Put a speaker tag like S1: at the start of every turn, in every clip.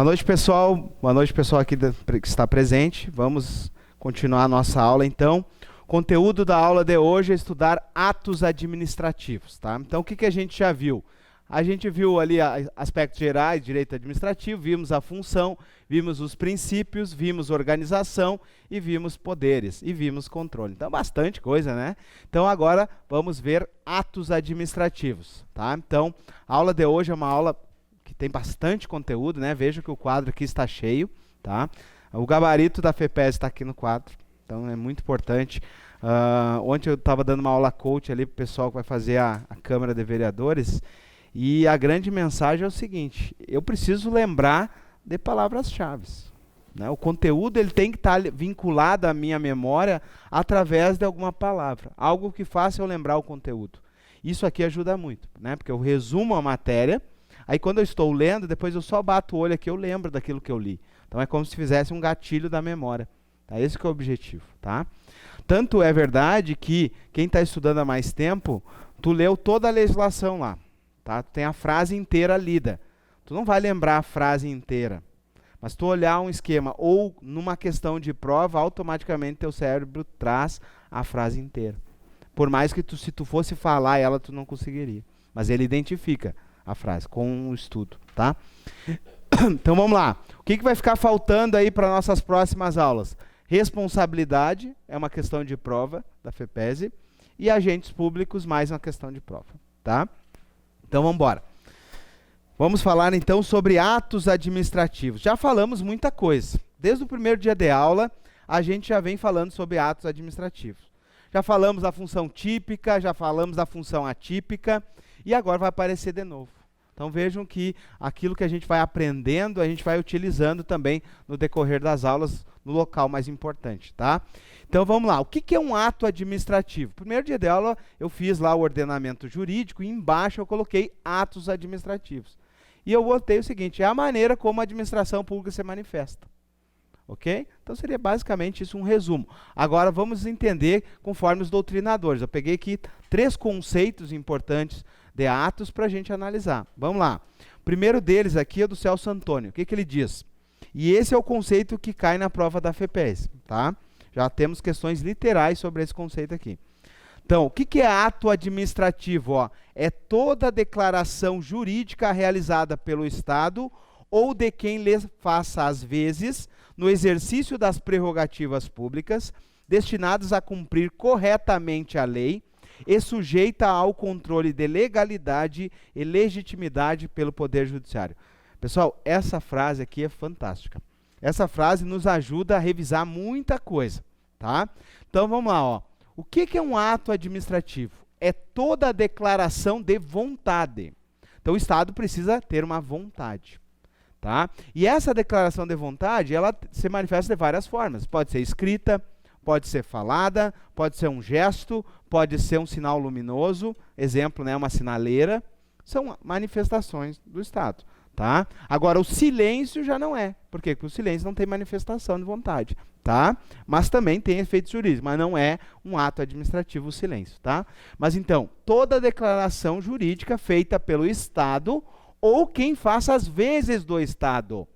S1: Boa noite, pessoal. Boa noite, pessoal aqui que está presente. Vamos continuar a nossa aula, então. O conteúdo da aula de hoje é estudar atos administrativos, tá? Então, o que a gente já viu? A gente viu ali aspectos gerais, direito administrativo, vimos a função, vimos os princípios, vimos organização e vimos poderes e vimos controle. Então, bastante coisa, né? Então, agora vamos ver atos administrativos, tá? Então, a aula de hoje é uma aula que tem bastante conteúdo, né? Veja que o quadro aqui está cheio, tá? O gabarito da FEPES está aqui no quadro, então é muito importante. Ontem eu estava dando uma aula coach ali para o pessoal que vai fazer a Câmara de Vereadores, e a grande mensagem é o seguinte: eu preciso lembrar de palavras-chave, né? O conteúdo ele tem que estar vinculado à minha memória através de alguma palavra, algo que faça eu lembrar o conteúdo. Isso aqui ajuda muito, né? Porque eu resumo a matéria. Aí quando eu estou lendo, depois eu só bato o olho aqui, eu lembro daquilo que eu li. Então é como se fizesse um gatilho da memória. Tá? Esse que é o objetivo. Tá? Tanto é verdade que quem está estudando há mais tempo, tu leu toda a legislação lá. Tá? Tu tem a frase inteira lida. Tu não vai lembrar a frase inteira. Mas tu olhar um esquema ou numa questão de prova, automaticamente teu cérebro traz a frase inteira. Por mais que se tu fosse falar ela, tu não conseguiria. Mas ele identifica a frase com o estudo, tá? Então vamos lá. O que vai ficar faltando aí para nossas próximas aulas? Responsabilidade é uma questão de prova da FEPES e agentes públicos mais uma questão de prova, tá? Então vamos embora. Vamos falar então sobre atos administrativos. Já falamos muita coisa. Desde o primeiro dia de aula, a gente já vem falando sobre atos administrativos. Já falamos da função típica, já falamos da função atípica, e agora vai aparecer de novo. Então vejam que aquilo que a gente vai aprendendo, a gente vai utilizando também no decorrer das aulas, no local mais importante, tá? Então vamos lá, o que é um ato administrativo? Primeiro dia de aula eu fiz lá o ordenamento jurídico e embaixo eu coloquei atos administrativos. E eu botei o seguinte: é a maneira como a administração pública se manifesta. Ok? Então seria basicamente isso um resumo. Agora vamos entender conforme os doutrinadores. Eu peguei aqui 3 conceitos importantes de atos para a gente analisar. Vamos lá. O primeiro deles aqui é do Celso Antônio. O que ele diz? E esse é o conceito que cai na prova da FEPES. Tá? Já temos questões literais sobre esse conceito aqui. Então, o que é ato administrativo? Ó, é toda declaração jurídica realizada pelo Estado ou de quem lhe faça às vezes, no exercício das prerrogativas públicas, destinadas a cumprir corretamente a lei e sujeita ao controle de legalidade e legitimidade pelo Poder Judiciário. Pessoal, essa frase aqui é fantástica. Essa frase nos ajuda a revisar muita coisa, tá? Então vamos lá, ó. O que é um ato administrativo? É toda a declaração de vontade. Então o Estado precisa ter uma vontade. Tá? E essa declaração de vontade, ela se manifesta de várias formas. Pode ser escrita, pode ser falada, pode ser um gesto, pode ser um sinal luminoso, exemplo, né, uma sinaleira. São manifestações do Estado. Tá? Agora, o silêncio já não é. Por quê? Porque o silêncio não tem manifestação de vontade. Tá? Mas também tem efeitos jurídicos, mas não é um ato administrativo o silêncio. Tá? Mas então, toda declaração jurídica feita pelo Estado ou quem faça as vezes do Estado.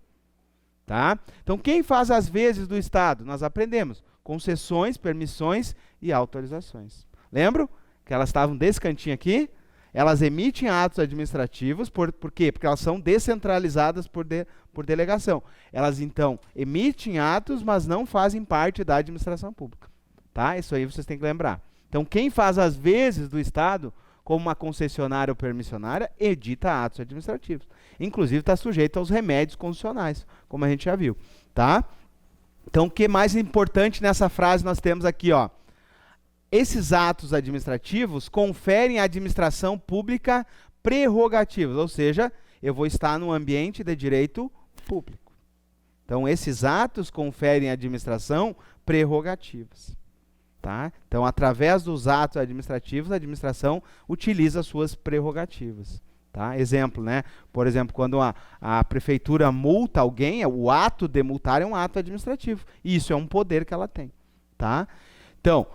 S1: Tá? Então, quem faz as vezes do Estado? Nós aprendemos concessões, permissões e autorizações. Lembram que elas estavam desse cantinho aqui? Elas emitem atos administrativos, por quê? Porque elas são descentralizadas por delegação. Elas, então, emitem atos, mas não fazem parte da administração pública. Tá? Isso aí vocês têm que lembrar. Então, quem faz as vezes do Estado, como uma concessionária ou permissionária, edita atos administrativos. Inclusive está sujeito aos remédios constitucionais, como a gente já viu. Tá? Então, o que mais importante nessa frase nós temos aqui? Ó, esses atos administrativos conferem à administração pública prerrogativas, ou seja, eu vou estar no ambiente de direito público. Então, esses atos conferem à administração prerrogativas. Tá? Então, através dos atos administrativos, a administração utiliza suas prerrogativas. Tá? Exemplo, né? Por exemplo, quando a prefeitura multa alguém, o ato de multar é um ato administrativo. E isso é um poder que ela tem. Tá? Então,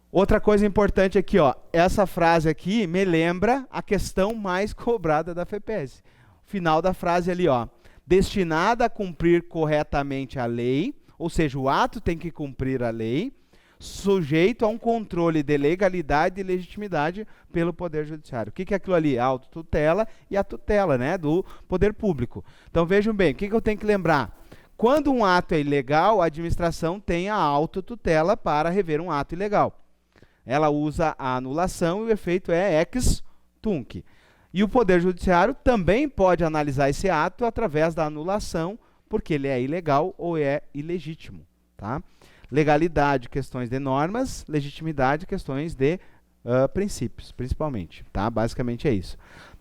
S1: outra coisa importante aqui, ó, essa frase aqui me lembra a questão mais cobrada da FEPES. Final da frase ali, ó. destinada a cumprir corretamente a lei, ou seja, o ato tem que cumprir a lei, sujeito a um controle de legalidade e legitimidade pelo Poder Judiciário. O que é aquilo ali? A autotutela e a tutela, né, do poder público. Então vejam bem, o que eu tenho que lembrar? Quando um ato é ilegal, a administração tem a autotutela para rever um ato ilegal. Ela usa a anulação e o efeito é ex tunc. E o Poder Judiciário também pode analisar esse ato através da anulação, porque ele é ilegal ou é ilegítimo, tá? Legalidade, questões de normas, legitimidade, questões de princípios, principalmente, tá? Basicamente é isso.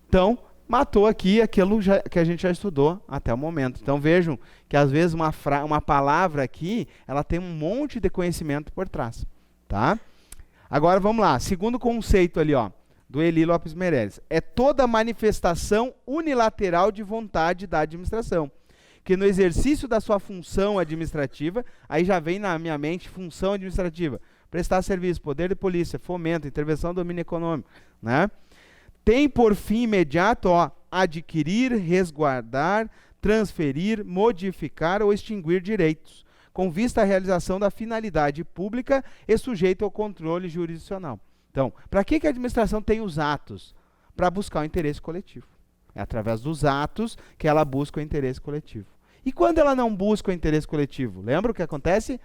S1: Então, matou aqui aquilo que a gente já estudou até o momento. Então, vejam que às vezes uma palavra aqui, ela tem um monte de conhecimento por trás, tá? Agora, vamos lá. Segundo conceito ali, ó, do Eli Lopes Meirelles. É toda manifestação unilateral de vontade da administração, que no exercício da sua função administrativa, aí já vem na minha mente função administrativa, prestar serviço, poder de polícia, fomento, intervenção do domínio econômico, né? Tem por fim imediato, ó, adquirir, resguardar, transferir, modificar ou extinguir direitos, com vista à realização da finalidade pública e sujeito ao controle jurisdicional. Então, para que a administração tem os atos? Para buscar o interesse coletivo. É através dos atos que ela busca o interesse coletivo. E quando ela não busca o interesse coletivo? Lembra o que acontece?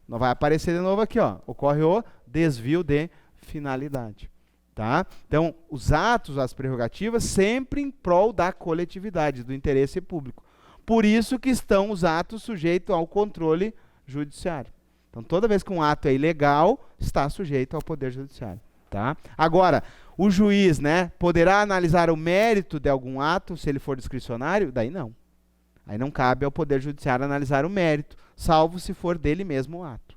S1: Não vai aparecer de novo aqui, ó. Ocorre o desvio de finalidade. Tá? Então, os atos, as prerrogativas, sempre em prol da coletividade, do interesse público. Por isso que estão os atos sujeitos ao controle judiciário. Então, toda vez que um ato é ilegal, está sujeito ao Poder Judiciário. Tá? Agora, o juiz, né, poderá analisar o mérito de algum ato, se ele for discricionário? Daí não. Aí não cabe ao Poder Judiciário analisar o mérito, salvo se for dele mesmo o ato.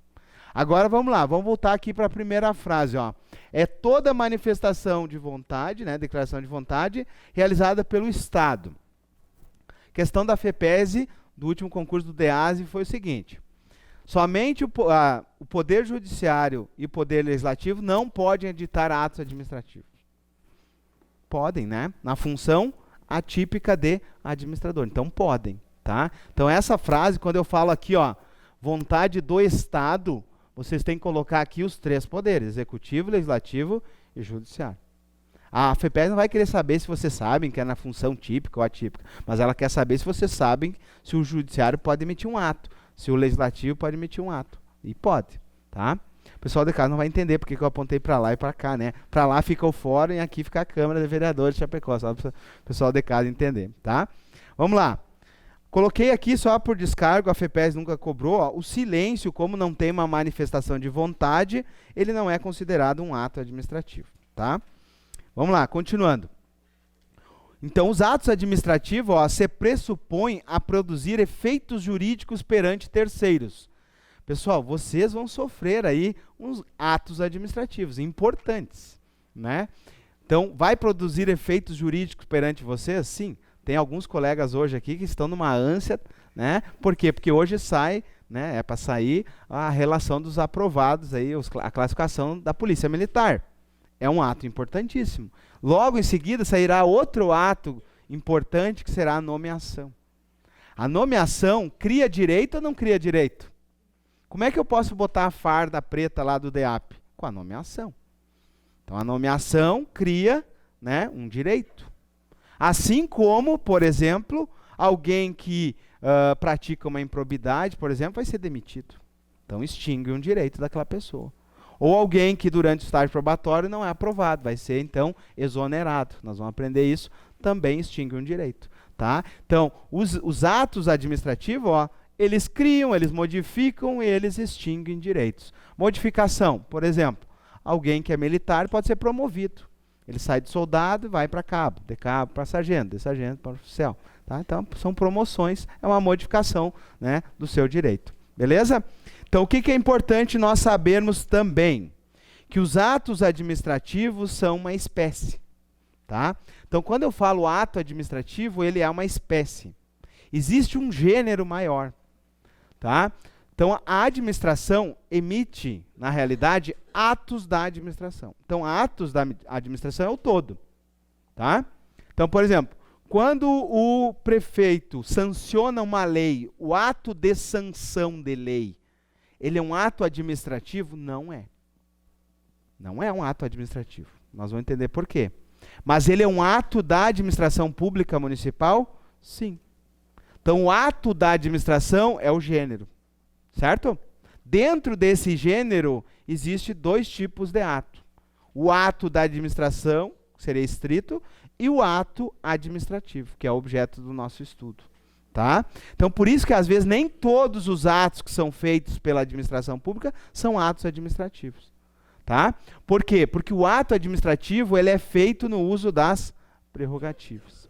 S1: Agora vamos lá, vamos voltar aqui para a primeira frase. Ó. É toda manifestação de vontade, né, declaração de vontade, realizada pelo Estado. Questão da FEPESE, do último concurso do DEASE, foi o seguinte. Somente o Poder Judiciário e o Poder Legislativo não podem editar atos administrativos. Podem, né? Na função atípica de administrador. Então, podem, tá? Então, essa frase, quando eu falo aqui, ó, vontade do Estado, vocês têm que colocar aqui os três poderes, executivo, legislativo e judiciário. A FEPES não vai querer saber se vocês sabem que é na função típica ou atípica, mas ela quer saber se vocês sabem se o judiciário pode emitir um ato, se o legislativo pode emitir um ato. E pode, tá? O pessoal de casa não vai entender porque que eu apontei para lá e para cá, né? Para lá fica o fórum e aqui fica a Câmara de Vereadores de Chapecó, só para o pessoal de casa entender, tá? Vamos lá. Coloquei aqui só por descargo, a FEPES nunca cobrou, ó, o silêncio, como não tem uma manifestação de vontade, ele não é considerado um ato administrativo, tá? Vamos lá, continuando. Então, os atos administrativos, ó, se pressupõem a produzir efeitos jurídicos perante terceiros. Pessoal, vocês vão sofrer aí uns atos administrativos importantes, né? Então, vai produzir efeitos jurídicos perante vocês? Sim. Tem alguns colegas hoje aqui que estão numa ânsia, né? Por quê? Porque hoje sai, né? É para sair a relação dos aprovados aí, a classificação da Polícia Militar. É um ato importantíssimo. Logo em seguida sairá outro ato importante que será a nomeação. A nomeação cria direito ou não cria direito? Como é que eu posso botar a farda preta lá do DEAP? Com a nomeação. Então a nomeação cria, né, um direito. Assim como, por exemplo, alguém que pratica uma improbidade, por exemplo, vai ser demitido. Então extingue um direito daquela pessoa. Ou alguém que durante o estágio probatório não é aprovado, vai ser então exonerado. Nós vamos aprender isso, também extingue um direito. Tá? Então, os atos administrativos, ó, eles criam, eles modificam e eles extinguem direitos. Modificação, por exemplo, alguém que é militar pode ser promovido. Ele sai de soldado e vai para cabo, de cabo para sargento, de sargento para oficial. Tá? Então, são promoções, é uma modificação, né, do seu direito. Beleza? Então, o que é importante nós sabermos também? Que os atos administrativos são uma espécie. Tá? Então, quando eu falo ato administrativo, ele é uma espécie. Existe um gênero maior. Tá? Então, a administração emite, na realidade, atos da administração. Então, atos da administração é o todo. Tá? Então, por exemplo, Quando o prefeito sanciona uma lei, o ato de sanção de lei, ele é um ato administrativo? Não é. Não é um ato administrativo. Nós vamos entender por quê. Mas ele é um ato da administração pública municipal? Sim. Então, o ato da administração é o gênero, certo? Dentro desse gênero, existe dois tipos de ato. O ato da administração, que seria estrito, e o ato administrativo, que é o objeto do nosso estudo. Tá? Então, por isso que, às vezes, nem todos os atos que são feitos pela administração pública são atos administrativos. Tá? Por quê? Porque o ato administrativo ele é feito no uso das prerrogativas.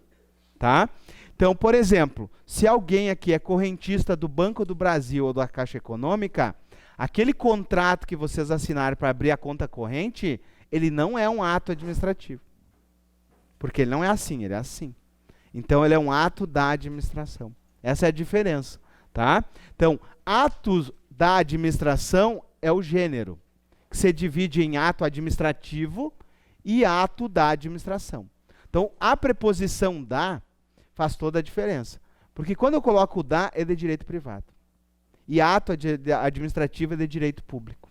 S1: Tá? Então, por exemplo, se alguém aqui é correntista do Banco do Brasil ou da Caixa Econômica, aquele contrato que vocês assinaram para abrir a conta corrente, ele não é um ato administrativo. Porque ele não é assim, ele é assim. Então, ele é um ato da administração. Essa é a diferença. Tá? Então, atos da administração é o gênero, que se divide em ato administrativo e ato da administração. Então, a preposição da faz toda a diferença. Porque quando eu coloco o da, é de direito privado. E ato administrativo é de direito público.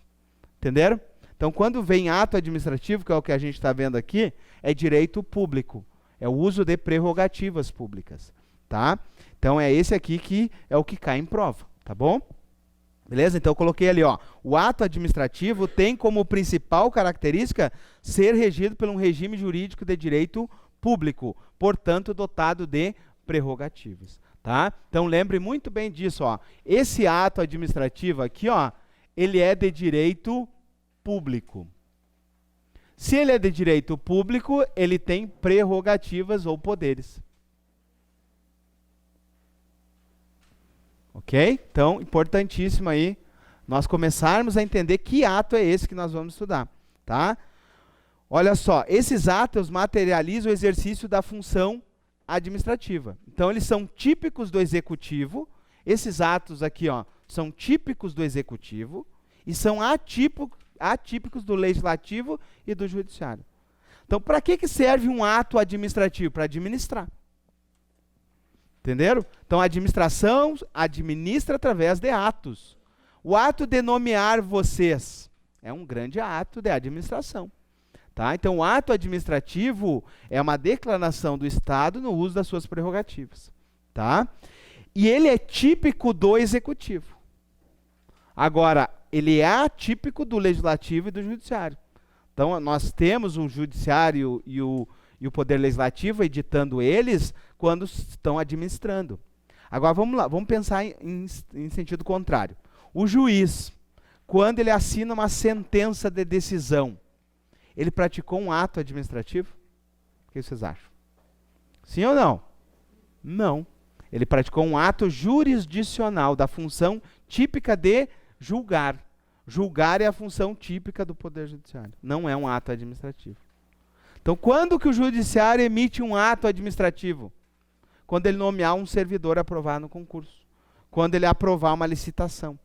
S1: Entenderam? Então, quando vem ato administrativo, que é o que a gente está vendo aqui, é direito público. É o uso de prerrogativas públicas. Tá? Então, é esse aqui que é o que cai em prova. Tá bom? Beleza? Então, eu coloquei ali, ó, o ato administrativo tem como principal característica ser regido por um regime jurídico de direito público, portanto, dotado de prerrogativas. Tá? Então, lembre muito bem disso. Ó. Esse ato administrativo aqui, ó, ele é de direito público. Se ele é de direito público, ele tem prerrogativas ou poderes. Ok? Então, importantíssimo aí nós começarmos a entender que ato é esse que nós vamos estudar. Tá? Olha só, esses atos materializam o exercício da função administrativa. Então, eles são típicos do executivo. Esses atos aqui, ó, são típicos do executivo e são atípicos do legislativo e do judiciário. Então, para que serve um ato administrativo? Para administrar. Entenderam? Então, a administração administra através de atos. O ato de nomear vocês é um grande ato de administração. Tá? Então, o ato administrativo é uma declaração do Estado no uso das suas prerrogativas. Tá? E ele é típico do executivo. Agora, ele é atípico do legislativo e do judiciário. Então, nós temos o judiciário e o poder legislativo editando eles quando estão administrando. Agora, vamos lá, vamos pensar em sentido contrário. O juiz, quando ele assina uma sentença de decisão, ele praticou um ato administrativo? O que vocês acham? Sim ou não? Não. Ele praticou um ato jurisdicional, da função típica de julgar. Julgar é a função típica do Poder Judiciário. Não é um ato administrativo. Então, quando que o Judiciário emite um ato administrativo? Quando ele nomear um servidor a aprovar no concurso. Quando ele aprovar uma licitação.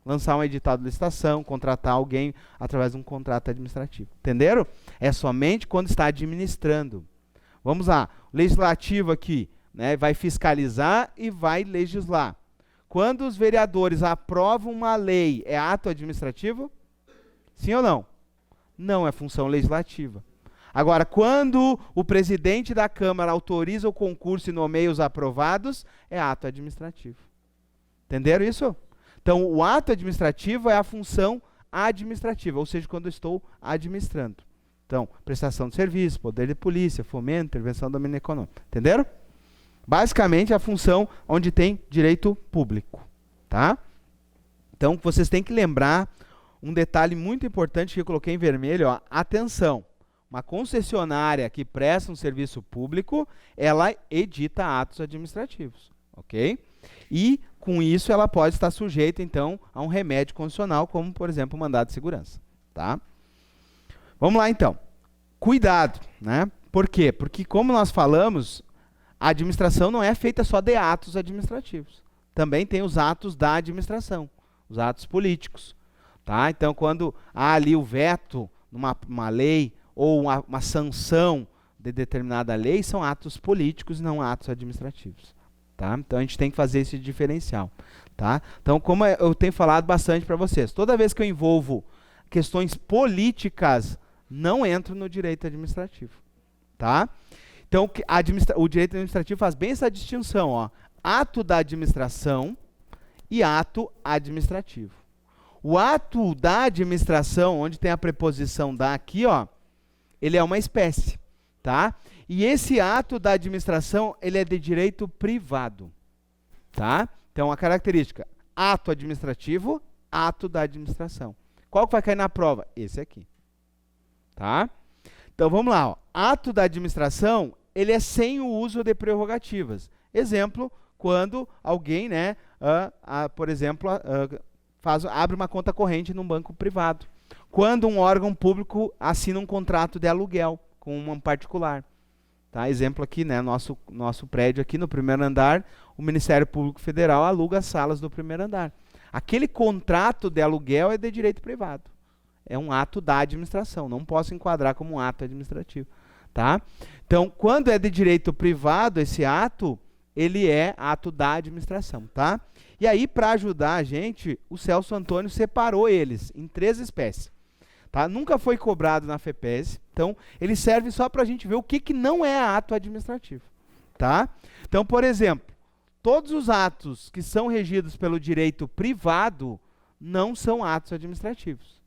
S1: Lançar um edital de licitação, contratar alguém através de um contrato administrativo. Entenderam? É somente quando está administrando. Vamos lá. O legislativo aqui, né, vai fiscalizar e vai legislar. Quando os vereadores aprovam uma lei, é ato administrativo? Sim ou não? Não, é função legislativa. Agora, quando o presidente da Câmara autoriza o concurso e nomeia os aprovados, é ato administrativo. Entenderam isso? Então, o ato administrativo é a função administrativa, ou seja, quando eu estou administrando. Então, prestação de serviço, poder de polícia, fomento, intervenção do domínio econômico. Entenderam? Basicamente, a função onde tem direito público. Tá? Então, vocês têm que lembrar um detalhe muito importante que eu coloquei em vermelho. Ó, atenção, uma concessionária que presta um serviço público, ela edita atos administrativos. Ok? E, com isso, ela pode estar sujeita, então, a um remédio constitucional, como, por exemplo, o mandado de segurança. Tá? Vamos lá, então. Cuidado, né? Por quê? Porque, como nós falamos, a administração não é feita só de atos administrativos. Também tem os atos da administração, os atos políticos. Tá? Então, quando há ali o veto numa lei ou uma sanção de determinada lei são atos políticos e não atos administrativos. Tá? Então a gente tem que fazer esse diferencial. Tá? Então, como eu tenho falado bastante para vocês, toda vez que eu envolvo questões políticas, não entro no direito administrativo. Tá? Então, o direito administrativo faz bem essa distinção, ó, ato da administração e ato administrativo. O ato da administração, onde tem a preposição da aqui, ó, ele é uma espécie, tá? E esse ato da administração, ele é de direito privado, tá? Então, a característica, ato administrativo, ato da administração. Qual que vai cair na prova? Esse aqui, tá? Então, vamos lá, ó. Ato da administração, ele é sem o uso de prerrogativas. Exemplo, quando alguém, né, por exemplo, abre uma conta corrente num banco privado. Quando um órgão público assina um contrato de aluguel com um particular. Tá? Exemplo aqui, né, nosso prédio aqui no primeiro andar, o Ministério Público Federal aluga as salas do primeiro andar. Aquele contrato de aluguel é de direito privado. É um ato da administração, não posso enquadrar como um ato administrativo. Tá? Então, quando é de direito privado, esse ato, ele é ato da administração. Tá? E aí, para ajudar a gente, o Celso Antônio separou eles em 3 espécies. Tá? Nunca foi cobrado na FEPES, então ele serve só para a gente ver o que não é ato administrativo. Tá? Então, por exemplo, todos os atos que são regidos pelo direito privado não são atos administrativos.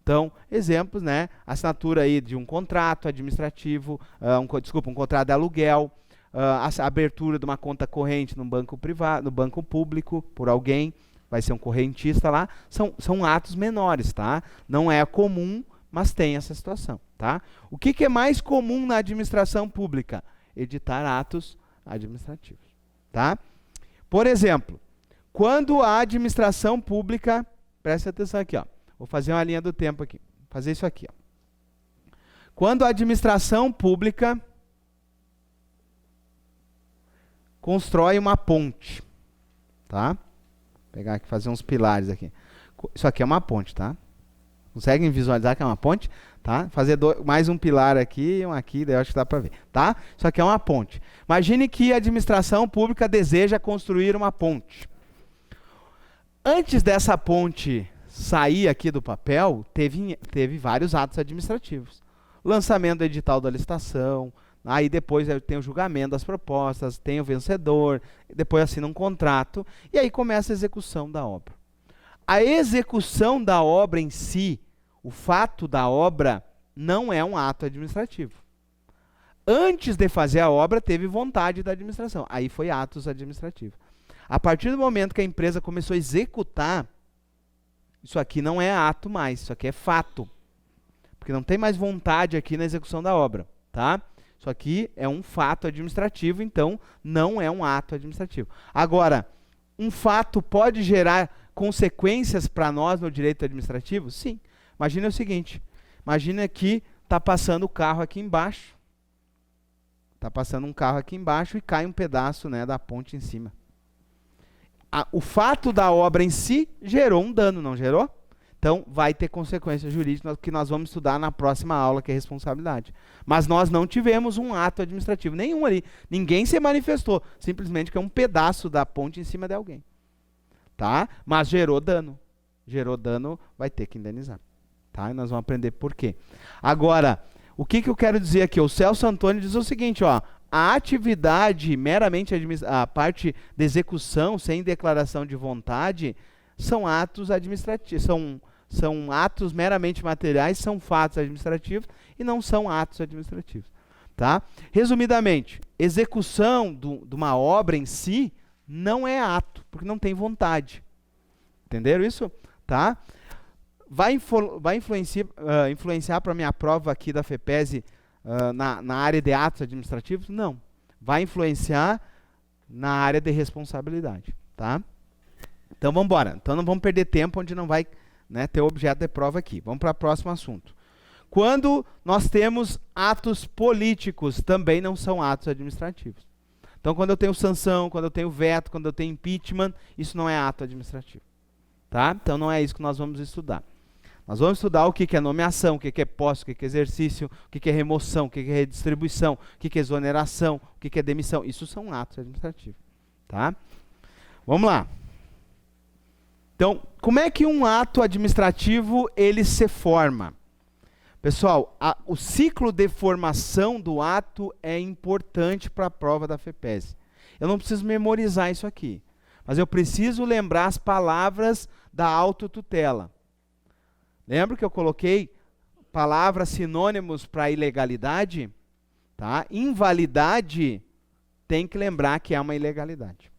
S1: Então, exemplos, né? Assinatura aí de um contrato administrativo, um contrato de aluguel, a abertura de uma conta corrente no banco privado, no banco público, por alguém, vai ser um correntista lá, são atos menores, tá? Não é comum, mas tem essa situação, tá? O que é mais comum na administração pública? Editar atos administrativos, tá? Por exemplo, quando a administração pública, preste atenção aqui, ó. Vou fazer uma linha do tempo aqui. Vou fazer isso aqui, ó. Quando a administração pública constrói uma ponte, tá? Vou pegar aqui, fazer uns pilares aqui. Isso aqui é uma ponte, tá? Conseguem visualizar que é uma ponte? Tá? Fazer mais um pilar aqui e um aqui, daí eu acho que dá para ver, tá? Isso aqui é uma ponte. Imagine que a administração pública deseja construir uma ponte. Antes dessa ponte sair aqui do papel, teve vários atos administrativos. Lançamento do edital da licitação, aí depois tem o julgamento das propostas, tem o vencedor, depois assina um contrato, e aí começa a execução da obra. A execução da obra em si, o fato da obra, não é um ato administrativo. Antes de fazer a obra, teve vontade da administração, aí foi atos administrativos. A partir do momento que a empresa começou a executar, isso aqui não é ato mais, isso aqui é fato. Porque não tem mais vontade aqui na execução da obra, tá? Isso aqui é um fato administrativo, então não é um ato administrativo. Agora, um fato pode gerar consequências para nós no direito administrativo? Sim. Imagina o seguinte, imagina que está passando o carro aqui embaixo. Está passando um carro aqui embaixo e cai um pedaço, né, da ponte em cima. O fato da obra em si gerou um dano, não gerou? Então, vai ter consequências jurídicas que nós vamos estudar na próxima aula, que é responsabilidade. Mas nós não tivemos um ato administrativo, nenhum ali. Ninguém se manifestou, simplesmente que é um pedaço da ponte em cima de alguém. Tá? Mas gerou dano. Gerou dano, vai ter que indenizar. Tá? E nós vamos aprender por quê. Agora, o que eu quero dizer aqui? O Celso Antônio diz o seguinte, ó. A atividade meramente a parte de execução sem declaração de vontade são atos administrativos, são atos meramente materiais, são fatos administrativos e não são atos administrativos. Tá? Resumidamente, execução de uma obra em si não é ato, porque não tem vontade. Entenderam isso? Tá? Vai influenciar para a minha prova aqui da FEPES na área de atos administrativos? Não. Vai influenciar na área de responsabilidade. Tá? Então, vamos embora. Então, não vamos perder tempo onde não vai, né, ter objeto de prova aqui. Vamos para o próximo assunto. Quando nós temos atos políticos, também não são atos administrativos. Então, quando eu tenho sanção, quando eu tenho veto, quando eu tenho impeachment, isso não é ato administrativo. Tá? Então, não é isso que nós vamos estudar. Nós vamos estudar o que que é nomeação, o que que é posse, o que que é exercício, o que que é remoção, o que que é redistribuição, o que que é exoneração, o que que é demissão. Isso são atos administrativos, tá? Vamos lá. Então, como é que um ato administrativo ele se forma? Pessoal, o ciclo de formação do ato é importante para a prova da FEPESE. Eu não preciso memorizar isso aqui, mas eu preciso lembrar as palavras da autotutela. Lembra que eu coloquei palavras sinônimos para ilegalidade? Tá? Invalidade, tem que lembrar que é uma ilegalidade.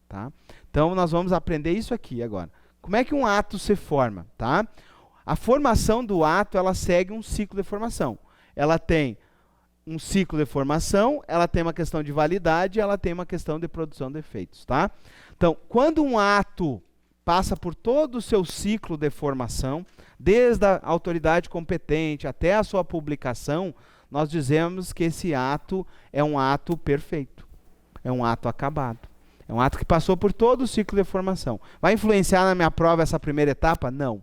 S1: Tá? Então, nós vamos aprender isso aqui agora. Como é que um ato se forma? Tá? A formação do ato, ela segue um ciclo de formação. Ela tem um ciclo de formação, ela tem uma questão de validade, ela tem uma questão de produção de efeitos. Tá? Então, quando um ato passa por todo o seu ciclo de formação, desde a autoridade competente até a sua publicação, nós dizemos que esse ato é um ato perfeito, é um ato acabado. É um ato que passou por todo o ciclo de formação. Vai influenciar na minha prova essa primeira etapa? Não.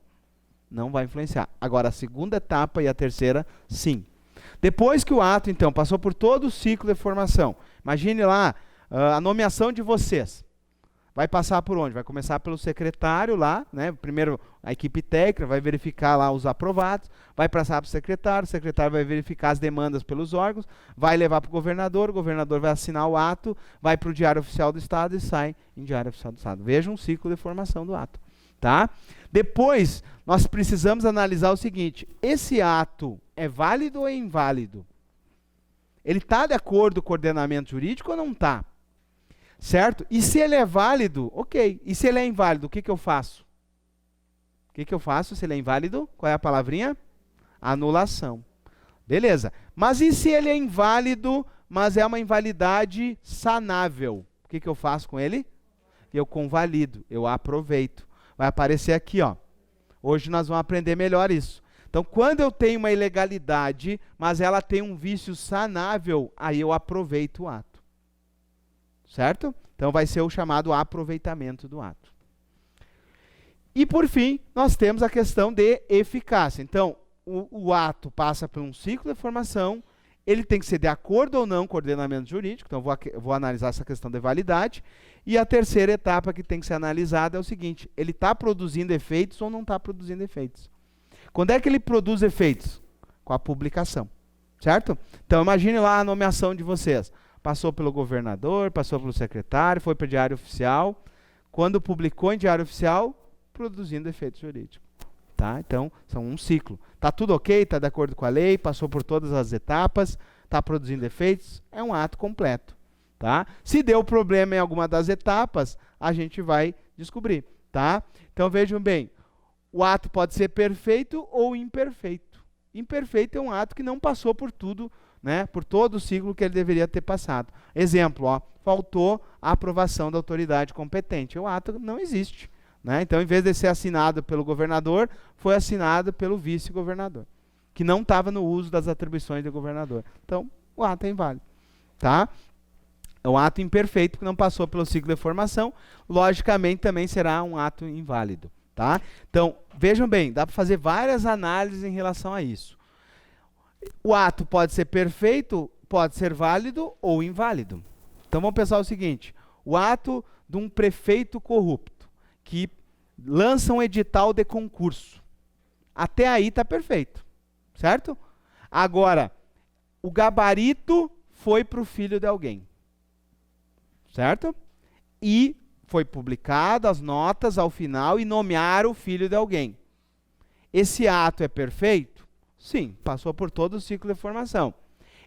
S1: Não vai influenciar. Agora, a segunda etapa e a terceira, sim. Depois que o ato, então, passou por todo o ciclo de formação, imagine lá a nomeação de vocês. Vai passar por onde? Vai começar pelo secretário lá, né? Primeiro a equipe técnica vai verificar lá os aprovados, vai passar para o secretário vai verificar as demandas pelos órgãos, vai levar para o governador vai assinar o ato, vai para o Diário Oficial do Estado e sai em Diário Oficial do Estado. Veja um ciclo de formação do ato. Tá? Depois, nós precisamos analisar o seguinte, esse ato é válido ou é inválido? Ele está de acordo com o ordenamento jurídico ou não está? Certo? E se ele é válido, ok. E se ele é inválido, o que que eu faço? O que que eu faço se ele é inválido? Qual é a palavrinha? Anulação. Beleza. Mas e se ele é inválido, mas é uma invalidade sanável? O que que eu faço com ele? Eu convalido, eu aproveito. Vai aparecer aqui, ó. Hoje nós vamos aprender melhor isso. Então, quando eu tenho uma ilegalidade, mas ela tem um vício sanável, aí eu aproveito o ato. Certo? Então vai ser o chamado aproveitamento do ato. E por fim, nós temos a questão de eficácia. Então, o ato passa por um ciclo de formação, ele tem que ser de acordo ou não com o ordenamento jurídico, então vou analisar essa questão de validade. E a terceira etapa que tem que ser analisada é o seguinte, ele está produzindo efeitos ou não está produzindo efeitos? Quando é que ele produz efeitos? Com a publicação, certo? Então imagine lá a nomeação de vocês. Passou pelo governador, passou pelo secretário, foi para o Diário Oficial. Quando publicou em Diário Oficial, produzindo efeito jurídico. Tá? Então, são um ciclo. Está tudo ok, está de acordo com a lei, passou por todas as etapas, está produzindo efeitos, é um ato completo. Tá? Se deu problema em alguma das etapas, a gente vai descobrir. Tá? Então, vejam bem, o ato pode ser perfeito ou imperfeito. Imperfeito é um ato que não passou por tudo, né, por todo o ciclo que ele deveria ter passado. Exemplo, ó, faltou a aprovação da autoridade competente. O ato não existe. Né? Então, em vez de ser assinado pelo governador, foi assinado pelo vice-governador, que não estava no uso das atribuições do governador. Então, o ato é inválido. Tá? É um ato imperfeito, que não passou pelo ciclo de formação, logicamente também será um ato inválido. Tá? Então, vejam bem, dá para fazer várias análises em relação a isso. O ato pode ser perfeito, pode ser válido ou inválido. Então vamos pensar o seguinte, o ato de um prefeito corrupto, que lança um edital de concurso, até aí está perfeito, certo? Agora, o gabarito foi para o filho de alguém, certo? E foi publicado as notas ao final e nomearam o filho de alguém. Esse ato é perfeito? Sim, passou por todo o ciclo de formação.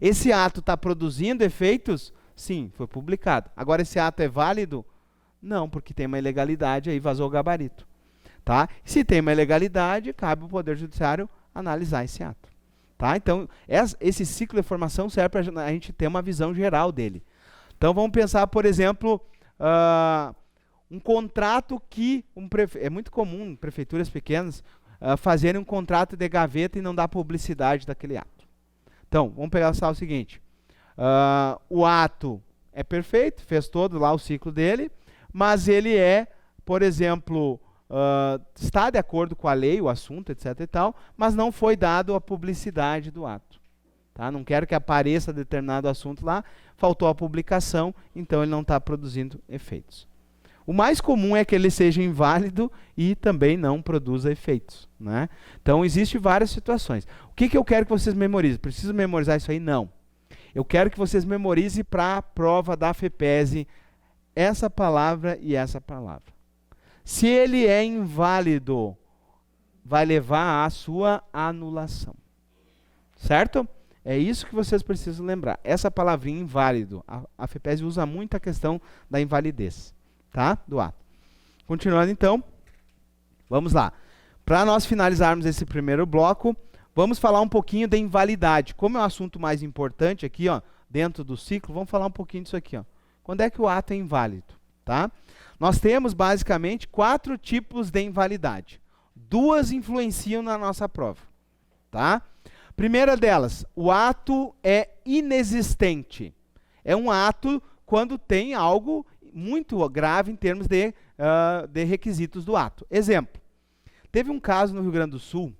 S1: Esse ato está produzindo efeitos? Sim, foi publicado. Agora, esse ato é válido? Não, porque tem uma ilegalidade, aí vazou o gabarito. Tá? Se tem uma ilegalidade, cabe ao Poder Judiciário analisar esse ato. Tá? Então, esse ciclo de formação serve para a gente ter uma visão geral dele. Então, vamos pensar, por exemplo, um contrato que... é muito comum em prefeituras pequenas fazerem um contrato de gaveta e não dar publicidade daquele ato. Então, vamos pegar só o seguinte. O ato é perfeito, fez todo lá o ciclo dele, mas ele é, por exemplo, está de acordo com a lei, o assunto, etc. e tal, mas não foi dado a publicidade do ato. Tá? Não quero que apareça determinado assunto lá, faltou a publicação, então ele não está produzindo efeitos. O mais comum é que ele seja inválido e também não produza efeitos, né? Então, existem várias situações. O que eu quero que vocês memorizem? Preciso memorizar isso aí? Não. Eu quero que vocês memorizem para a prova da FEPESE essa palavra e essa palavra. Se ele é inválido, vai levar à sua anulação. Certo? É isso que vocês precisam lembrar. Essa palavrinha inválido, a FEPESE usa muito a questão da invalidez. Tá? Do ato. Continuando então, vamos lá. Para nós finalizarmos esse primeiro bloco, vamos falar um pouquinho da invalidade. Como é o assunto mais importante aqui, ó, dentro do ciclo, vamos falar um pouquinho disso aqui, ó. Quando é que o ato é inválido? Tá? Nós temos basicamente 4 tipos de invalidade. 2 influenciam na nossa prova. Tá? Primeira delas, o ato é inexistente. É um ato quando tem algo muito grave em termos de requisitos do ato. Exemplo, teve um caso no Rio Grande do Sul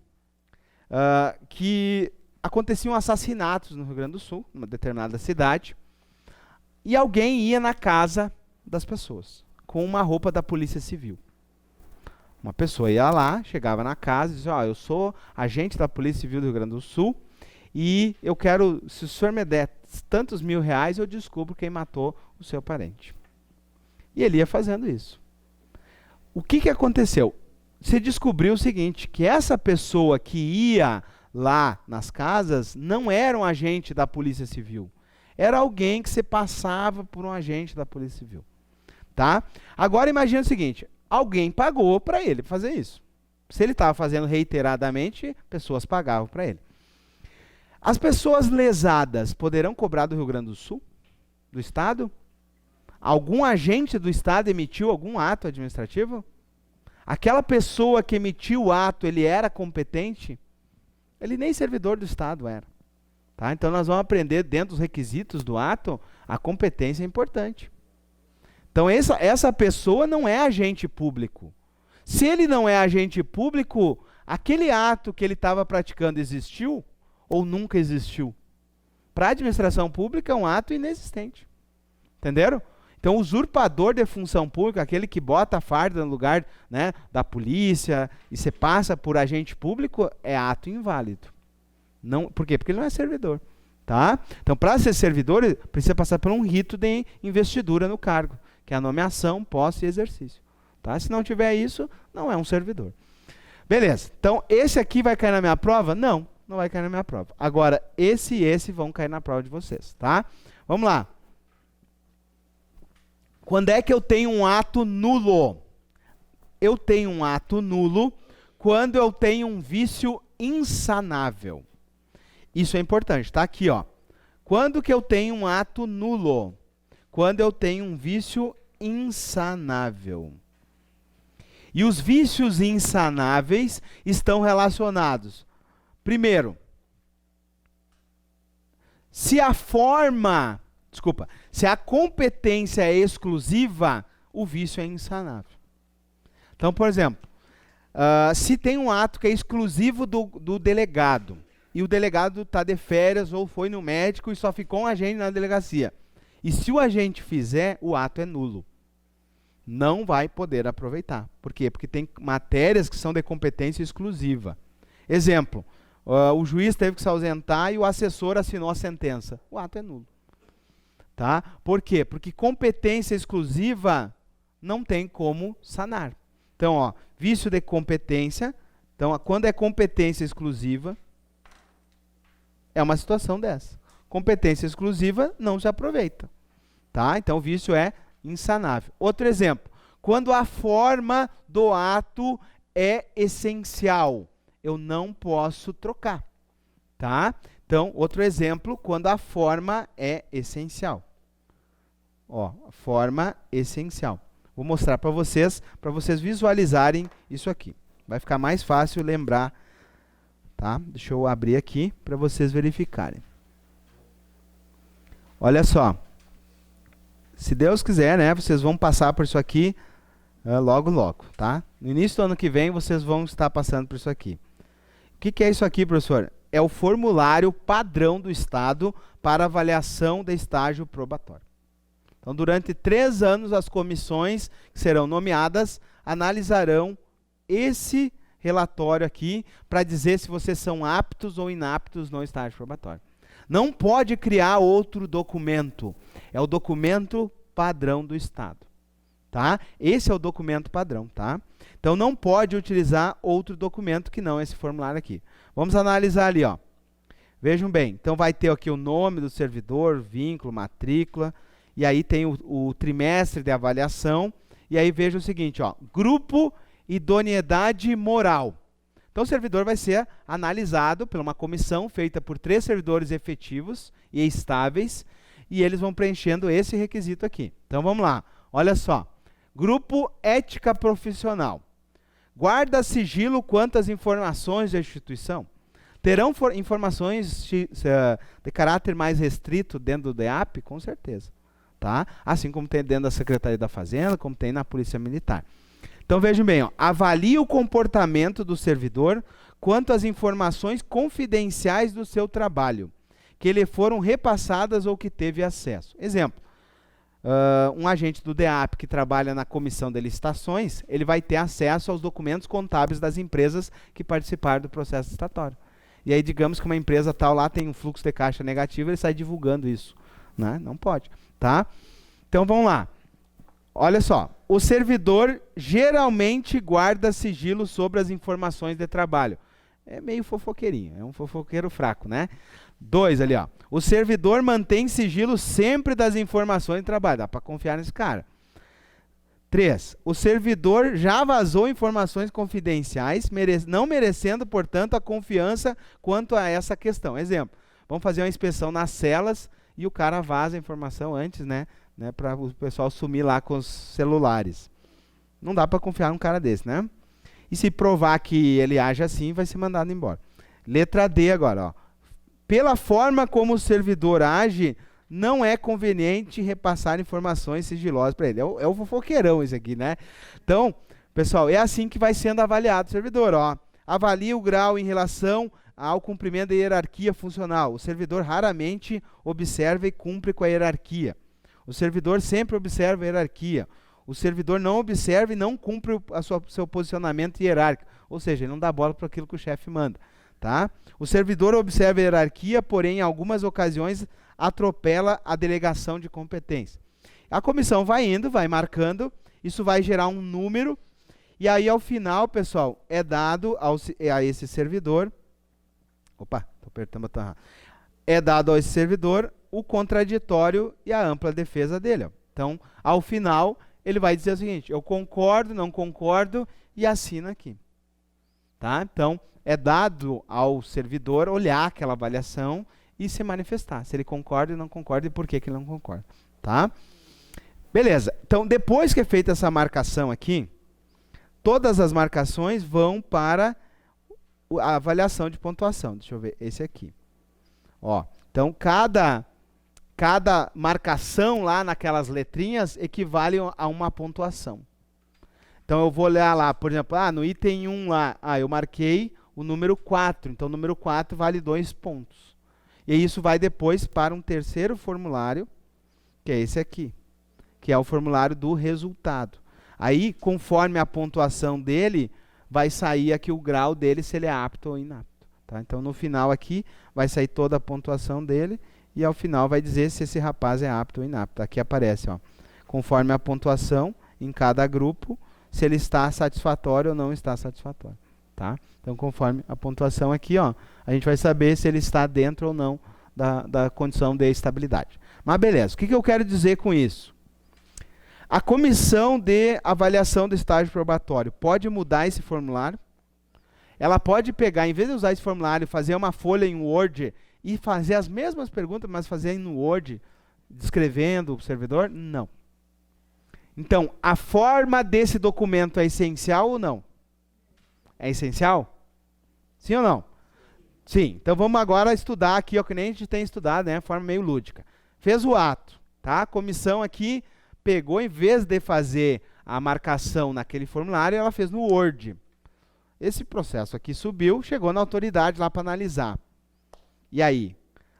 S1: que aconteciam assassinatos no Rio Grande do Sul, numa determinada cidade, e alguém ia na casa das pessoas com uma roupa da Polícia Civil. Uma pessoa ia lá, chegava na casa e dizia, eu sou agente da Polícia Civil do Rio Grande do Sul e eu quero, se o senhor me der tantos R$1.000, eu descubro quem matou o seu parente. E ele ia fazendo isso. O que aconteceu? Se descobriu o seguinte, que essa pessoa que ia lá nas casas não era um agente da Polícia Civil. Era alguém que se passava por um agente da Polícia Civil. Tá? Agora imagine o seguinte, alguém pagou para ele fazer isso. Se ele estava fazendo reiteradamente, pessoas pagavam para ele. As pessoas lesadas poderão cobrar do Rio Grande do Sul? Do Estado? Algum agente do Estado emitiu algum ato administrativo? Aquela pessoa que emitiu o ato, ele era competente? Ele nem servidor do Estado era. Tá? Então nós vamos aprender dentro dos requisitos do ato, a competência é importante. Então essa pessoa não é agente público. Se ele não é agente público, aquele ato que ele estava praticando existiu ou nunca existiu? Para a administração pública é um ato inexistente. Entenderam? Então, o usurpador de função pública, aquele que bota a farda no lugar, né, da polícia e se passa por agente público, é ato inválido. Não, por quê? Porque ele não é servidor. Tá? Então, para ser servidor, ele precisa passar por um rito de investidura no cargo, que é a nomeação, posse e exercício. Tá? Se não tiver isso, não é um servidor. Beleza. Então, esse aqui vai cair na minha prova? Não, não vai cair na minha prova. Agora, esse e esse vão cair na prova de vocês. Tá? Vamos lá. Quando é que eu tenho um ato nulo? Eu tenho um ato nulo quando eu tenho um vício insanável. Isso é importante, tá aqui, ó. Quando que eu tenho um ato nulo? Quando eu tenho um vício insanável. E os vícios insanáveis estão relacionados. Primeiro, se a competência é exclusiva, o vício é insanável. Então, por exemplo, se tem um ato que é exclusivo do delegado, e o delegado está de férias ou foi no médico e só ficou um agente na delegacia, e se o agente fizer, o ato é nulo. Não vai poder aproveitar. Por quê? Porque tem matérias que são de competência exclusiva. Exemplo, o juiz teve que se ausentar e o assessor assinou a sentença. O ato é nulo. Tá? Por quê? Porque competência exclusiva não tem como sanar. Então, ó, vício de competência. Então, quando é competência exclusiva, é uma situação dessa. Competência exclusiva não se aproveita. Tá? Então, o vício é insanável. Outro exemplo. Quando a forma do ato é essencial, eu não posso trocar. Tá? Então, outro exemplo, quando a forma é essencial. Ó, forma essencial. Vou mostrar para vocês visualizarem isso aqui. Vai ficar mais fácil lembrar, tá? Deixa eu abrir aqui para vocês verificarem. Olha só. Se Deus quiser, né, vocês vão passar por isso aqui logo, logo, tá? No início do ano que vem, vocês vão estar passando por isso aqui. O que é isso aqui, professor? É o formulário padrão do Estado para avaliação de estágio probatório. Então, durante 3 anos, as comissões que serão nomeadas analisarão esse relatório aqui para dizer se vocês são aptos ou inaptos no estágio probatório. Não pode criar outro documento. É o documento padrão do Estado. Tá? Esse é o documento padrão. Tá? Então, não pode utilizar outro documento que não esse formulário aqui. Vamos analisar ali. Ó. Vejam bem. Então, vai ter aqui o nome do servidor, vínculo, matrícula. E aí tem o trimestre de avaliação. E aí veja o seguinte, ó, grupo idoneidade moral. Então o servidor vai ser analisado por uma comissão feita por 3 servidores efetivos e estáveis. E eles vão preenchendo esse requisito aqui. Então vamos lá, olha só. Grupo ética profissional. Guarda sigilo quanto às informações da instituição. Terão informações de caráter mais restrito dentro do DEAP? Com certeza. Tá? Assim como tem dentro da Secretaria da Fazenda, como tem na Polícia Militar. Então vejam bem, ó, avalie o comportamento do servidor quanto às informações confidenciais do seu trabalho, que lhe foram repassadas ou que teve acesso. Exemplo, um agente do DEAP que trabalha na comissão de licitações, ele vai ter acesso aos documentos contábeis das empresas que participaram do processo licitatório. E aí digamos que uma empresa tal lá tem um fluxo de caixa negativo, ele sai divulgando isso. Né? Não pode. Tá? Então vamos lá. Olha só. O servidor geralmente guarda sigilo sobre as informações de trabalho. É meio fofoqueirinho, é um fofoqueiro fraco, né? 2 ali, ó. O servidor mantém sigilo sempre das informações de trabalho. Dá para confiar nesse cara. 3. O servidor já vazou informações confidenciais, não merecendo, portanto, a confiança quanto a essa questão. Exemplo, vamos fazer uma inspeção nas celas e o cara vaza a informação antes, né para o pessoal sumir lá com os celulares. Não dá para confiar num cara desse, né? E se provar que ele age assim, vai ser mandado embora. Letra D agora, ó. Pela forma como o servidor age, não é conveniente repassar informações sigilosas para ele. É o fofoqueirão esse aqui, né? Então, pessoal, é assim que vai sendo avaliado o servidor, ó. Avalia o grau em relação ao cumprimento da hierarquia funcional. O servidor raramente observa e cumpre com a hierarquia. O servidor sempre observa a hierarquia. O servidor não observa e não cumpre seu posicionamento hierárquico. Ou seja, ele não dá bola para aquilo que o chefe manda. Tá? O servidor observa a hierarquia, porém, em algumas ocasiões, atropela a delegação de competência. A comissão vai indo, vai marcando, isso vai gerar um número, e aí, ao final, pessoal, é dado a esse servidor... Opa, estou apertando o botão errado. É dado a esse servidor o contraditório e a ampla defesa dele. Ó. Então, ao final, ele vai dizer o seguinte, eu concordo, não concordo, e assina aqui. Tá? Então, é dado ao servidor olhar aquela avaliação e se manifestar. Se ele concorda ou não concorda e por que ele não concorda. Tá? Beleza. Então, depois que é feita essa marcação aqui, todas as marcações vão para a avaliação de pontuação. Deixa eu ver, esse aqui. Ó, então, cada marcação lá naquelas letrinhas equivale a uma pontuação. Então, eu vou olhar lá, por exemplo, no item 1 lá, eu marquei o número 4. Então, o número 4 vale 2 pontos. E isso vai depois para um terceiro formulário, que é esse aqui, que é o formulário do resultado. Aí, conforme a pontuação dele, vai sair aqui o grau dele, se ele é apto ou inapto. Tá? Então, no final aqui, vai sair toda a pontuação dele, e ao final vai dizer se esse rapaz é apto ou inapto. Aqui aparece, ó, conforme a pontuação em cada grupo, se ele está satisfatório ou não está satisfatório. Tá? Então, conforme a pontuação aqui, ó, a gente vai saber se ele está dentro ou não da condição de estabilidade. Mas beleza, o que eu quero dizer com isso? A comissão de avaliação do estágio probatório pode mudar esse formulário? Ela pode pegar, em vez de usar esse formulário, fazer uma folha em Word e fazer as mesmas perguntas, mas fazer no Word, descrevendo o servidor? Não. Então, a forma desse documento é essencial ou não? É essencial? Sim ou não? Sim. Então, vamos agora estudar aqui, ó, que nem a gente tem estudado, né? De forma meio lúdica. Fez o ato, tá? A comissão aqui pegou, em vez de fazer a marcação naquele formulário, ela fez no Word. Esse processo aqui subiu, chegou na autoridade lá para analisar. E aí?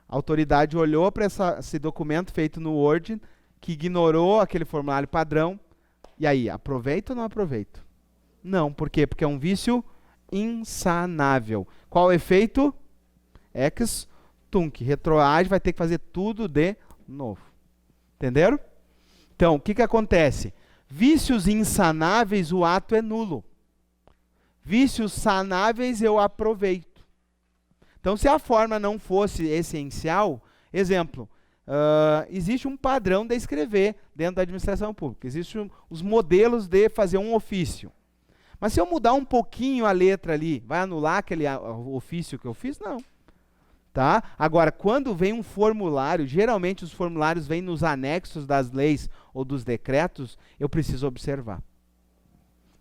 S1: A autoridade olhou para esse documento feito no Word, que ignorou aquele formulário padrão. E aí, aproveita ou não aproveito? Não, por quê? Porque é um vício insanável. Qual o efeito? Ex tunc, retroage, vai ter que fazer tudo de novo. Entenderam? Então, o que acontece? Vícios insanáveis, o ato é nulo. Vícios sanáveis, eu aproveito. Então, se a forma não fosse essencial, exemplo, existe um padrão de escrever dentro da administração pública. Existem os modelos de fazer um ofício. Mas se eu mudar um pouquinho a letra ali, vai anular aquele ofício que eu fiz? Não. Tá? Agora, quando vem um formulário, geralmente os formulários vêm nos anexos das leis ou dos decretos, eu preciso observar.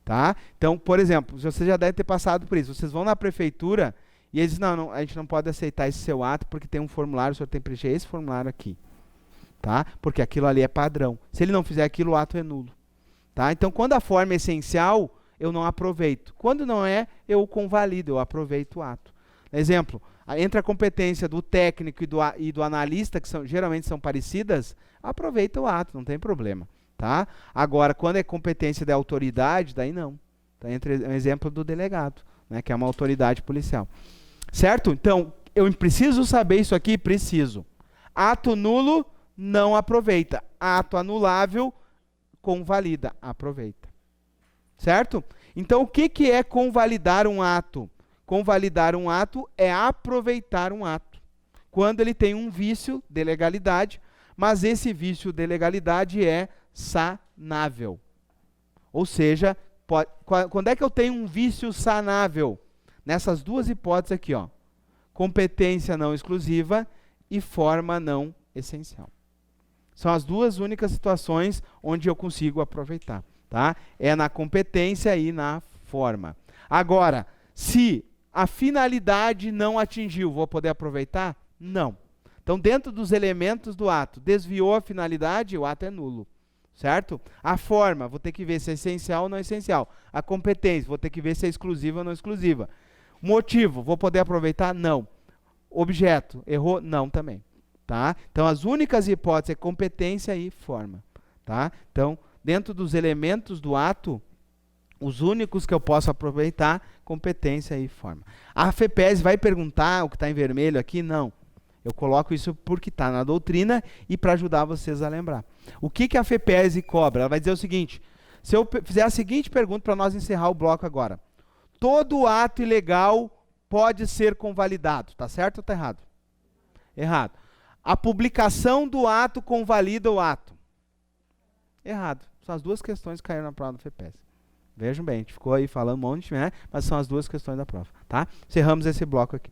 S1: Tá? Então, por exemplo, você já deve ter passado por isso. Vocês vão na prefeitura e eles dizem, não, a gente não pode aceitar esse seu ato porque tem um formulário, o senhor tem que preencher esse formulário aqui. Tá? Porque aquilo ali é padrão. Se ele não fizer aquilo, o ato é nulo. Tá? Então, quando a forma é essencial, eu não aproveito. Quando não é, eu convalido, eu aproveito o ato. Exemplo, entre a competência do técnico e do analista, que geralmente são parecidas, aproveita o ato, não tem problema. Tá? Agora, quando é competência da autoridade, daí não. Tá? Um exemplo do delegado, né, que é uma autoridade policial. Certo? Então, eu preciso saber isso aqui? Preciso. Ato nulo, não aproveita. Ato anulável, convalida. Aproveita. Certo? Então, o que é convalidar um ato? Convalidar um ato é aproveitar um ato. Quando ele tem um vício de legalidade, mas esse vício de legalidade é sanável. Ou seja, quando é que eu tenho um vício sanável? Nessas duas hipóteses aqui, ó. Competência não exclusiva e forma não essencial. São as duas únicas situações onde eu consigo aproveitar. Tá? É na competência e na forma. Agora, se a finalidade não atingiu, vou poder aproveitar? Não. Então, dentro dos elementos do ato, desviou a finalidade, o ato é nulo. Certo? A forma, vou ter que ver se é essencial ou não essencial. A competência, vou ter que ver se é exclusiva ou não exclusiva. Motivo, vou poder aproveitar? Não. Objeto, errou? Não também. Tá? Então, as únicas hipóteses é competência e forma. Tá? Então, dentro dos elementos do ato, os únicos que eu posso aproveitar, competência e forma. A FEPES vai perguntar o que está em vermelho aqui? Não. Eu coloco isso porque está na doutrina e para ajudar vocês a lembrar. O que a FEPES cobra? Ela vai dizer o seguinte, se eu fizer a seguinte pergunta para nós encerrar o bloco agora. Todo ato ilegal pode ser convalidado, tá certo ou tá errado? Errado. A publicação do ato convalida o ato. Errado. São as duas questões que caíram na prova da FEPES. Vejam bem, a gente ficou aí falando um monte, né? Mas são as duas questões da prova, tá? Encerramos esse bloco aqui.